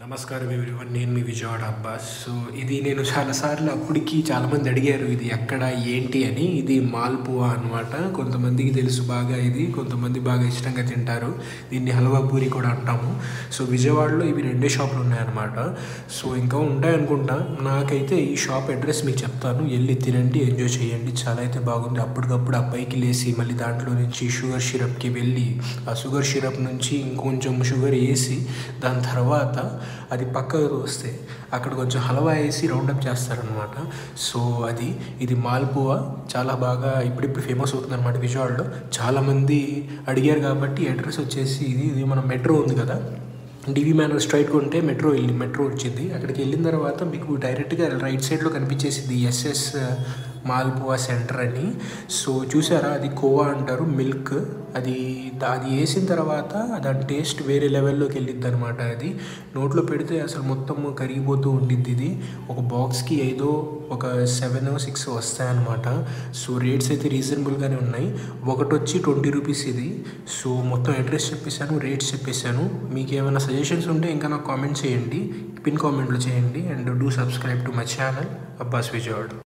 నమస్కారం ఎవ్రీవన్. నేను మీ విజయవాడ అబ్బాస్. సో ఇది నేను చాలాసార్లు అప్పటికి చాలామంది అడిగారు ఇది ఎక్కడ ఏంటి అని. ఇది మాల్పువా అనమాట. కొంతమందికి తెలుసు బాగా, ఇది కొంతమంది బాగా ఇష్టంగా తింటారు. దీన్ని హల్వా పూరి కూడా అంటాము. సో విజయవాడలో ఇవి రెండే షాపులు ఉన్నాయన్నమాట. సో ఇంకా ఉంటాయనుకుంటా. నాకైతే ఈ షాప్ అడ్రస్ మీకు చెప్తాను, వెళ్ళి తినండి, ఎంజాయ్ చేయండి. చాలా అయితే బాగుంది. అప్పటికప్పుడు ఆ పైకి లేసి మళ్ళీ దాంట్లో నుంచి షుగర్ సిరప్కి వెళ్ళి ఆ షుగర్ సిరప్ నుంచి ఇంకొంచెం షుగర్ వేసి దాని తర్వాత అది పక్కకు వస్తే అక్కడ కొంచెం హల్వా వేసి రౌండప్ చేస్తారనమాట. సో ఇది మాల్పువా చాలా బాగా ఇప్పుడిప్పుడు ఫేమస్ అవుతుంది అనమాట విజయవాడలో. చాలామంది అడిగారు కాబట్టి అడ్రస్ వచ్చేసి ఇది మన మెట్రో ఉంది కదా, డివి మ్యానర్ స్ట్రైట్ కొంటే మెట్రో వచ్చింది. అక్కడికి వెళ్ళిన తర్వాత మీకు డైరెక్ట్గా రైట్ సైడ్లో కనిపించేసింది ఎస్ఎస్ మాల్పువా సెంటర్ అని. సో చూసారా, అది కోవా అంటారు, మిల్క్. అది వేసిన తర్వాత దాని టేస్ట్ వేరే లెవెల్లోకి వెళ్ళిద్ది అనమాట. అది నోట్లో పెడితే అసలు మొత్తం కరిగిపోతూ ఉండిద్ది. ఇది ఒక బాక్స్కి ఏదో ఒక 7-6 వస్తాయన్నమాట. సో రేట్స్ అయితే రీజనబుల్గానే ఉన్నాయి. ఒకటి వచ్చి 20 రూపీస్ ఇది. సో మొత్తం అడ్రస్ చెప్పేశాను, రేట్స్ చెప్పేశాను. మీకు ఏమైనా సజెషన్స్ ఉంటే ఇంకా నాకు కామెంట్ చేయండి, పిన్ కామెంట్లో చేయండి. And do subscribe to my channel Abbas Vijayawada.